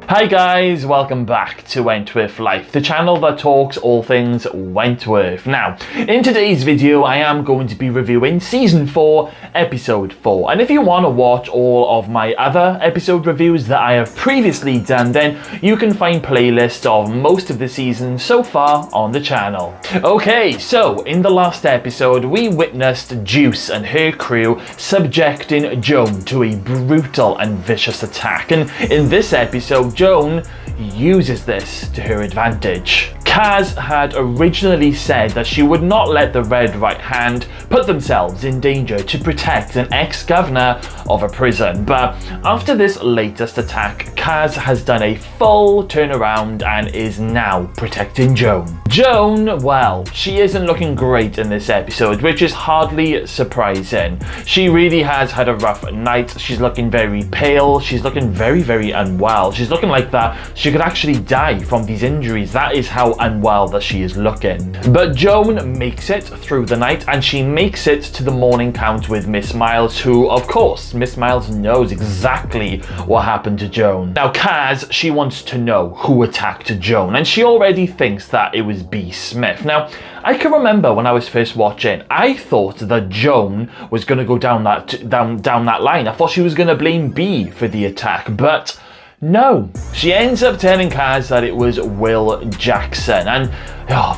Hi guys, welcome back to Wentworth Life, the channel that talks all things Wentworth. Now, in today's video I am going to be reviewing Season 4, Episode 4. And if you want to watch all of my other episode reviews that I have previously done, then you can find playlists of most of the seasons so far on the channel. Okay, so in the last episode we witnessed Juice and her crew subjecting Joan to a brutal and vicious attack. And in this episode, Joan uses this to her advantage. CRAIGz had originally said that she would not let the Red Right Hand put themselves in danger to protect an ex-governor of a prison, but after this latest attack, CRAIGz has done a full turnaround and is now protecting Joan. Joan, well, she isn't looking great in this episode, which is hardly surprising. She really has had a rough night. She's looking very pale. She's looking very unwell. She's looking like that she could actually die from these injuries. That is how unwell that she is looking. But Joan makes it through the night and she makes it to the morning count with Miss Miles, who, of course, Miss Miles knows exactly what happened to Joan. Now, CRAIGz, she wants to know who attacked Joan, and she already thinks that it was B. Smith. Now, I can remember when I was first watching, I thought that Joan was going to go down that line. I thought she was going to blame B for the attack, but no, she ends up telling CRAIGz that it was Will Jackson, and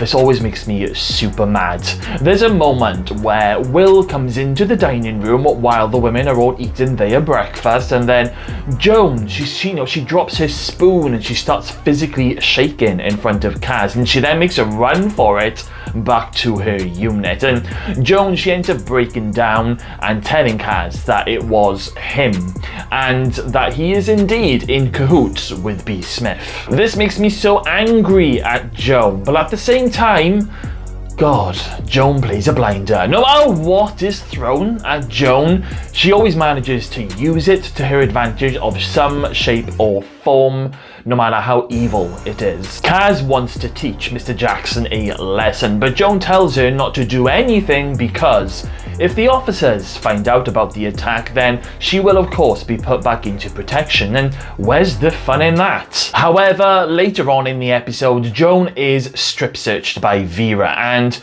this always makes me super mad. There's a moment where Will comes into the dining room while the women are all eating their breakfast, and then Joan, she drops her spoon and she starts physically shaking in front of CRAIGz, and she then makes a run for it back to her unit. And Joan, she ends up breaking down and telling CRAIGz that it was him and that he is indeed in cahoots with B. Smith. This makes me so angry at Joan, but at the same time, God, Joan plays a blinder. No matter what is thrown at Joan, she always manages to use it to her advantage of some shape or form, no matter how evil it is. CRAIGz wants to teach Mr. Jackson a lesson, but Joan tells her not to do anything because if the officers find out about the attack, then she will of course be put back into protection, and where's the fun in that? However, later on in the episode, Joan is strip searched by Vera, and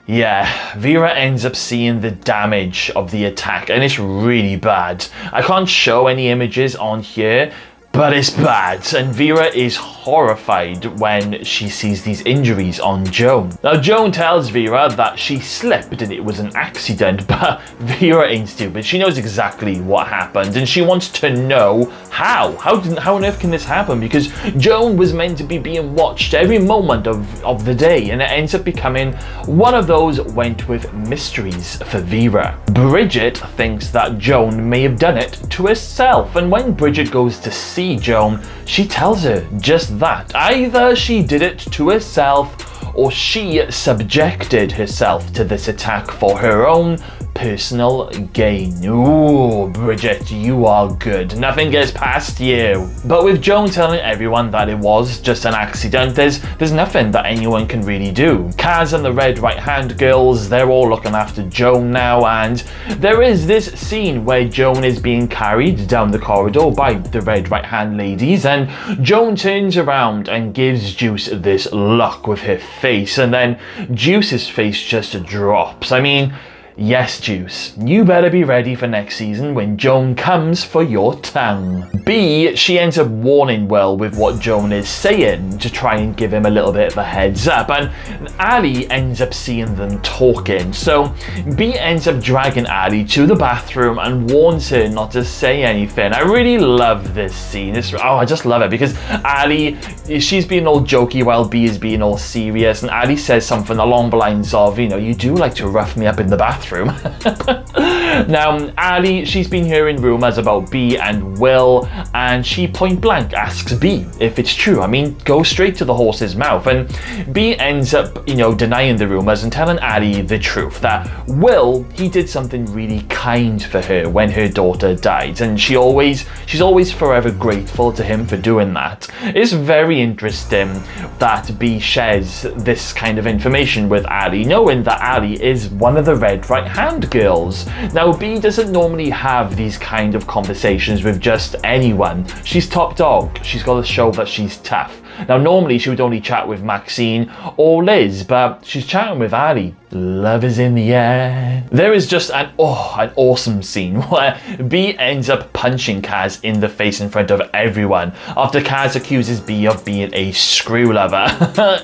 yeah, Vera ends up seeing the damage of the attack, and it's really bad. I can't show any images on here, but it's bad, and Vera is horrified when she sees these injuries on Joan. Now, Joan tells Vera that she slipped and it was an accident, but Vera ain't stupid. She knows exactly what happened, and she wants to know how. How on earth can this happen? Because Joan was meant to be being watched every moment of the day, and it ends up becoming one of those Wentworth mysteries for Vera. Bridget thinks that Joan may have done it to herself, and when Bridget goes to see Joan, she tells her just that. Either she did it to herself or she subjected herself to this attack for her own personal gain. Ooh, Bridget, you are good. Nothing gets past you. But with Joan telling everyone that it was just an accident, there's nothing that anyone can really do. CRAIGz and the Red Right Hand girls, they're all looking after Joan now, and there is this scene where Joan is being carried down the corridor by the Red Right Hand ladies, and Joan turns around and gives Juice this look with her face, and then Juice's face just drops. I mean, yes, Juice, you better be ready for next season when Joan comes for your tongue. B, she ends up warning Will with what Joan is saying to try and give him a little bit of a heads up, and Ali ends up seeing them talking. So B ends up dragging Ali to the bathroom and warns her not to say anything. I really love this scene. I just love it because Ali, she's being all jokey while B is being all serious, and Ali says something along the lines of, you do like to rough me up in the bathroom. Now, Ali, she's been hearing rumours about B and Will, and she point blank asks B if it's true. I mean, go straight to the horse's mouth, and B ends up, denying the rumours and telling Ali the truth, that Will, he did something really kind for her when her daughter died, and she's always forever grateful to him for doing that. It's very interesting that B shares this kind of information with Ali, knowing that Ali is one of the Red Right right-hand girls. Now, B doesn't normally have these kind of conversations with just anyone. She's top dog. She's got to show that she's tough. Now, normally she would only chat with Maxine or Liz, but she's chatting with Ali. Love is in the air. There is just an awesome scene where B ends up punching Kaz in the face in front of everyone after Kaz accuses B of being a screw lover.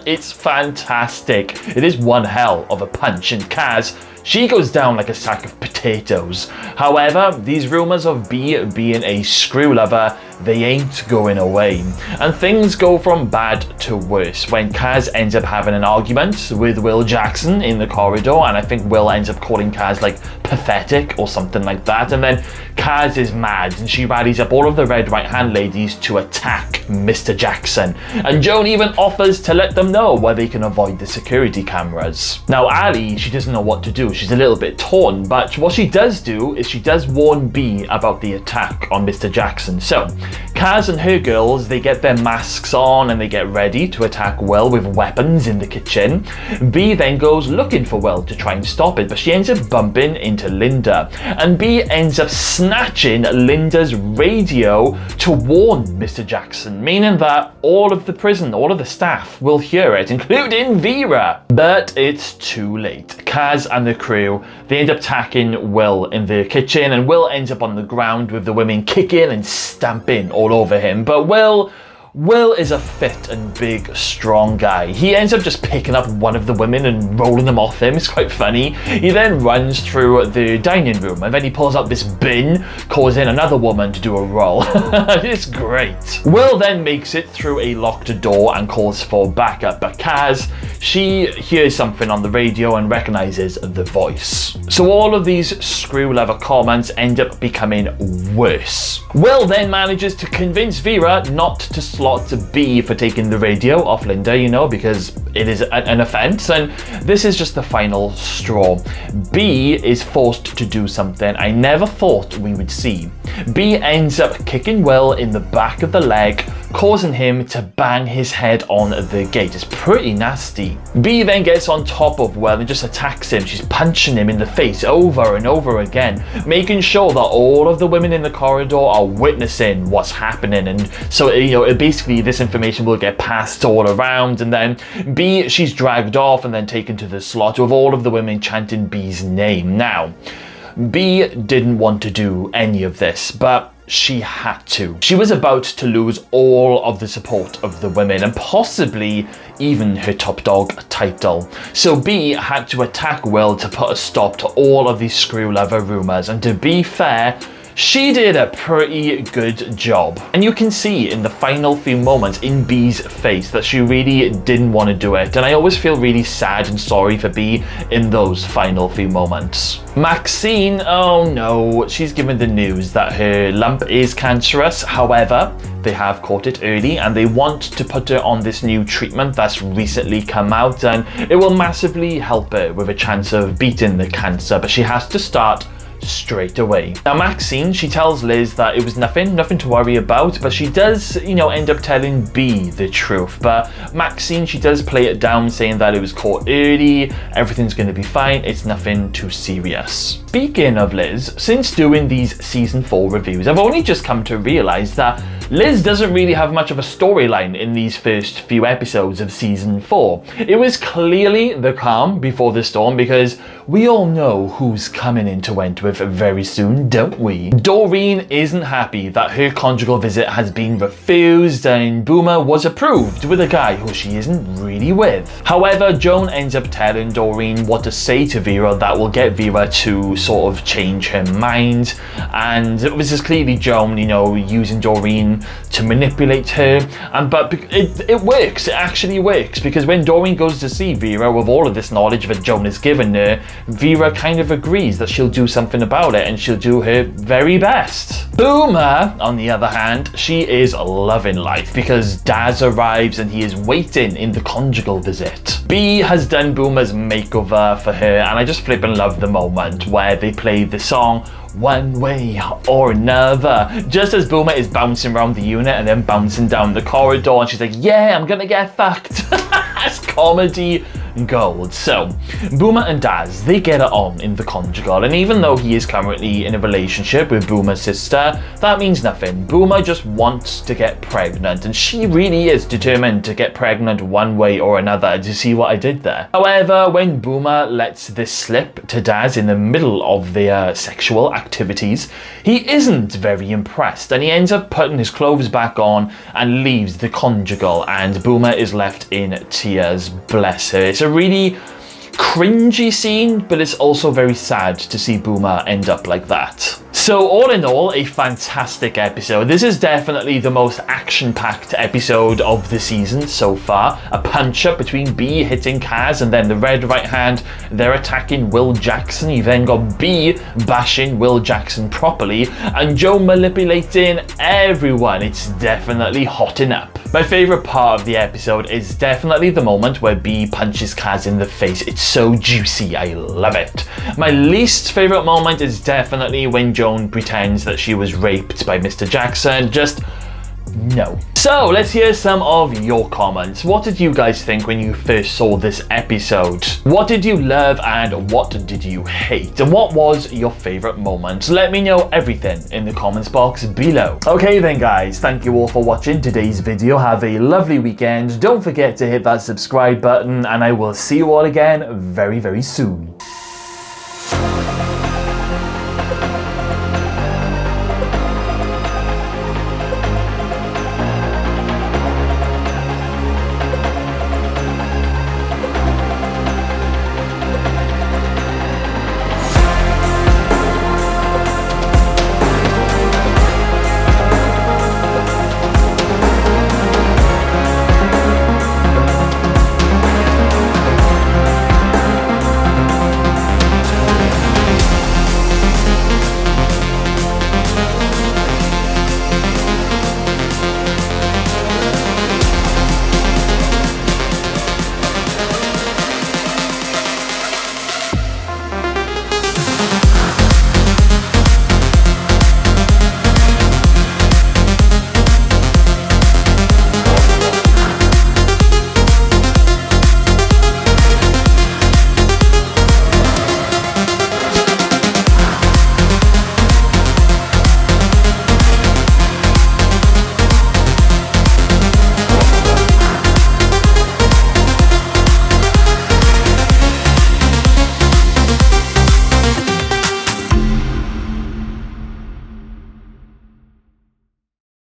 It's fantastic. It is one hell of a punch, and Kaz, she goes down like a sack of potatoes. However, these rumours of B being a screw lover, they ain't going away. And things go from bad to worse when Kaz ends up having an argument with Will Jackson in the corridor, and I think Will ends up calling Kaz like pathetic or something like that, and then Kaz is mad and she rallies up all of the red right hand ladies to attack Mr. Jackson, and Joan even offers to let them know where they can avoid the security cameras. Now Ali, she doesn't know what to do. She's a little bit torn, but what she does do is she does warn B about the attack on Mr. Jackson. So Kaz and her girls, they get their masks on and they get ready to attack Will with weapons in the kitchen. B then goes looking for Will to try and stop it, but she ends up bumping into Linda, and B ends up snatching Linda's radio to warn Mr. Jackson, meaning that all of the prison, all of the staff will hear it, including Vera. But it's too late. Kaz and the crew, they end up attacking Will in the kitchen, and Will ends up on the ground with the women kicking and stamping all over him. But Will is a fit and big, strong guy. He ends up just picking up one of the women and rolling them off him. It's quite funny. He then runs through the dining room, and then he pulls out this bin, causing another woman to do a roll. It's great. Will then makes it through a locked door and calls for backup, but Kaz, she hears something on the radio and recognizes the voice. So all of these screw lover comments end up becoming worse. Will then manages to convince Vera not to slot B for taking the radio off Linda, you know, because it is an offense, and this is just the final straw. B is forced to do something I never thought we would see. B ends up kicking Will in the back of the leg, causing him to bang his head on the gate. It's pretty nasty. B then gets on top of Will and just attacks him. She's punching him in the face over and over again, making sure that all of the women in the corridor are witnessing what's happening, and so, you know, basically this information will get passed all around, and then B, she's dragged off and then taken to the slot with all of the women chanting B's name. Now, B didn't want to do any of this, but she had to. She was about to lose all of the support of the women and possibly even her top dog title. So B had to attack Will to put a stop to all of these screw lover rumors, and to be fair, she did a pretty good job. And you can see in the final few moments in B's face that she really didn't want to do it. And I always feel really sad and sorry for B in those final few moments. Maxine, oh no, she's given the news that her lump is cancerous. However, they have caught it early and they want to put her on this new treatment that's recently come out, and it will massively help her with a chance of beating the cancer, but she has to start straight away. Now Maxine, she tells Liz that it was nothing to worry about, but she does, you know, end up telling B the truth. But Maxine, she does play it down, saying that it was caught early, everything's going to be fine, it's nothing too serious. Speaking of Liz, since doing these season 4 reviews, I've only just come to realize that Liz doesn't really have much of a storyline in these first few episodes of season 4. It was clearly the calm before the storm, because we all know who's coming into Wentworth very soon, don't we? Dorene isn't happy that her conjugal visit has been refused and Boomer was approved with a guy who she isn't really with. However, Joan ends up telling Dorene what to say to Vera that will get Vera to sort of change her mind, and this is clearly Joan, you know, using Dorene to manipulate her, but it works. It actually works, because when Dorene goes to see Vera with all of this knowledge that Joan has given her, Vera kind of agrees that she'll do something about it and she'll do her very best. Boomer, on the other hand, she is loving life because Daz arrives and he is waiting in the conjugal visit. B has done Boomer's makeover for her, and I just flippin' love the moment where they play the song One Way or Another, just as Boomer is bouncing around the unit and then bouncing down the corridor, and she's like, yeah, I'm gonna get fucked. That's comedy gold. So, Boomer and Daz, they get it on in the conjugal, and even though he is currently in a relationship with Boomer's sister, that means nothing. Boomer just wants to get pregnant, and she really is determined to get pregnant one way or another. Do you see what I did there? However, when Boomer lets this slip to Daz in the middle of their sexual activities, he isn't very impressed, and he ends up putting his clothes back on and leaves the conjugal, and Boomer is left in tears. Bless her. It's a really cringy scene, but it's also very sad to see Boomer end up like that. So all in all, a fantastic episode. This is definitely the most action-packed episode of the season so far. A punch-up between B hitting Kaz, and then the Red Right Hand, they're attacking Will Jackson. You then got B bashing Will Jackson properly, and Joan manipulating everyone. It's definitely hotting up. My favourite part of the episode is definitely the moment where B punches Kaz in the face. It's so juicy, I love it. My least favourite moment is definitely when Joan pretends that she was raped by Mr. Jackson. Just no. So let's hear some of your comments. What did you guys think when you first saw this episode? What did you love and what did you hate? And what was your favorite moment? Let me know everything in the comments box below. Okay then guys, thank you all for watching today's video. Have a lovely weekend. Don't forget to hit that subscribe button, and I will see you all again very, very soon.